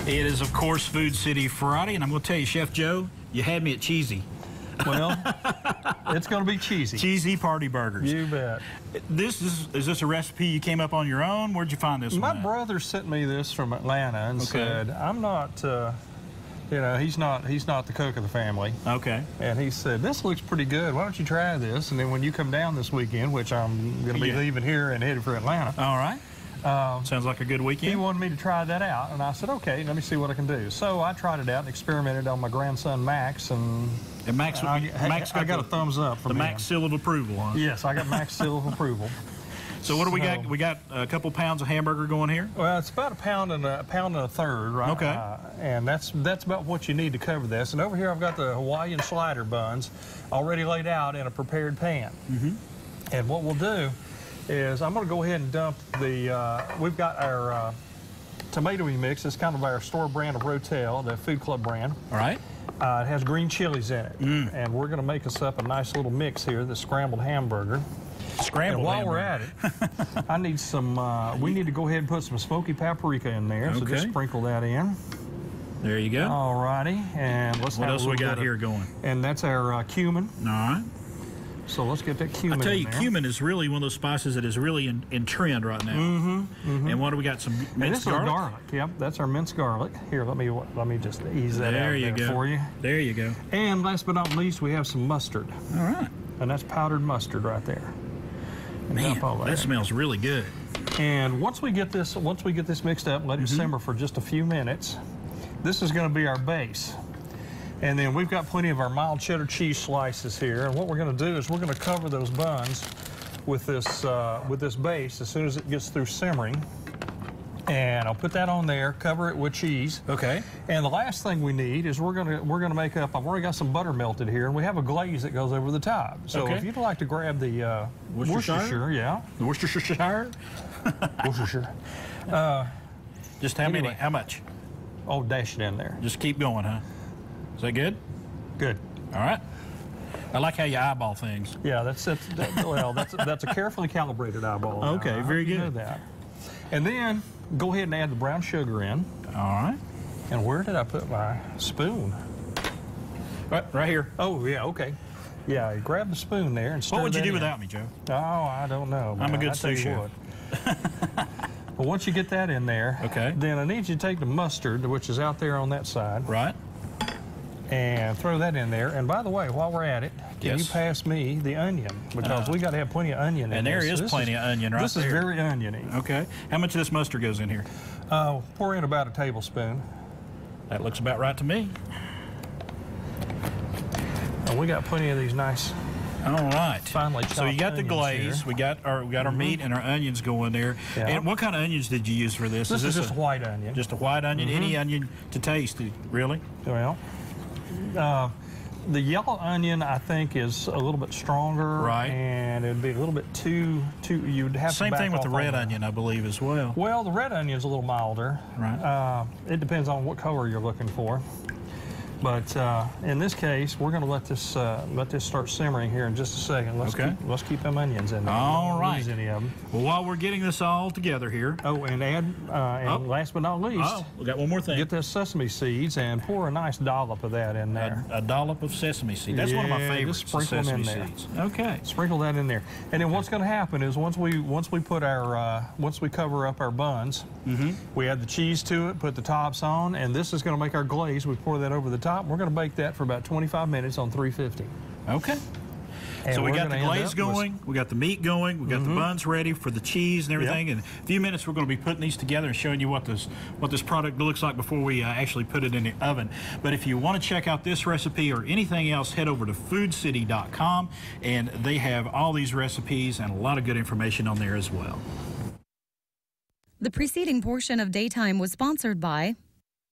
It is, of course, Food City Friday, and I'm going to tell you, Chef Joe, you had me at cheesy. Well, it's going to be cheesy. Cheesy party burgers. You bet. Is this a recipe you came up on your own? Where'd you find this one? My at? brother sent me this from Atlanta and said, I'm not, he's not the cook of the family. Okay. And he said, this looks pretty good. Why don't you try this? And then when you come down this weekend, which I'm going to be leaving here and headed for Atlanta. All right. Sounds like a good weekend. He wanted me to try that out, and I said, okay, let me see what I can do. So I tried it out and experimented on my grandson, Max, and Max got a thumbs up from the Max seal of approval, huh? Yes, I got Max seal of approval. So what do we got? We got a couple pounds of hamburger going here? Well, it's about a pound and a third, right? Okay. And that's about what you need to cover this. And over here I've got the Hawaiian slider buns already laid out in a prepared pan. Mm-hmm. And what we'll do is I'm going to go ahead and dump the, we've got our tomatoey mix. It's kind of our store brand of Rotel, the Food Club brand. All right. It has green chilies in it. And we're going to make us up a nice little mix here, the scrambled hamburger. Scrambled and while hamburger. we're at it, I need some, we need to go ahead and put some smoky paprika in there. Okay. So just sprinkle that in. There you go. All righty. And let's what have else a we got bit here going? And that's our cumin. All right. So let's get that cumin I tell you, in there. cumin is really one of those spices that is really in trend right now. And what do we got? Some minced garlic? Yep, that's our minced garlic. Here, let me just ease that out there for you. There you go. And last but not least, we have some mustard. All right. And that's powdered mustard right there. And Man, that smells really good. And once we get this mixed up, let it simmer for just a few minutes. This is going to be our base. And then we've got plenty of our mild cheddar cheese slices here. And what we're going to do is we're going to cover those buns with this base as soon as it gets through simmering. And I'll put that on there, cover it with cheese. Okay. And the last thing we need is we're gonna make up. I've already got some butter melted here, and we have a glaze that goes over the top. So if you'd like to grab the Worcestershire, yeah, the Worcestershire, Worcestershire. Just how many? How much? Oh, dash it in there. Just keep going, huh? Is that good? Good. All right. I like how you eyeball things. Yeah, that's a carefully calibrated eyeball. Okay, very good. You know that. And then go ahead and add the brown sugar in. All right. And where did I put my spoon? Right here. Oh, yeah, okay. Yeah, you grab the spoon there and stir What would you do in. without me, Joe? Oh, I don't know. Man. I'm a good sous chef. Well, once you get that in there, okay, then I need you to take the mustard, which is out there on that side. Right. And throw that in there. And by the way, while we're at it, can you pass me the onion? Because we got to have plenty of onion in there. And there is plenty of onion right there. This is very oniony. Okay. How much of this mustard goes in here? Pour in about a tablespoon. That looks about right to me. And we got plenty of these nice. All right. Finely chopped. So you got the glaze. Here. We got our meat and our onions going there. Yeah. And what kind of onions did you use for this? This is just a white onion. Just a white onion. Any onion to taste, really? Well, the yellow onion I think is a little bit stronger. Right. And it'd be a little bit too. You'd have same to back thing with off the red on onion, I believe, as well. Well, the red onion's a little milder. Right. It depends on what color you're looking for. But in this case, we're going to let this start simmering here in just a second. Let's keep them onions in there. All right. Don't lose any of them. Well, while we're getting this all together here. Oh, and last but not least, we got one more thing. Get the sesame seeds and pour a nice dollop of that in there. A dollop of sesame seed. That's one of my favorites. Just sprinkle them in there. Seeds. Okay. Sprinkle that in there. And then what's going to happen is once we cover up our buns, we add the cheese to it, put the tops on, and this is going to make our glaze. We pour that over the top. We're going to bake that for about 25 minutes on 350. Okay. And so we got the glaze going, we got the meat going, we got the buns ready for the cheese and everything. In a few minutes, we're going to be putting these together and showing you what this product looks like before we actually put it in the oven. But if you want to check out this recipe or anything else, head over to foodcity.com, and they have all these recipes and a lot of good information on there as well. The preceding portion of Daytime was sponsored by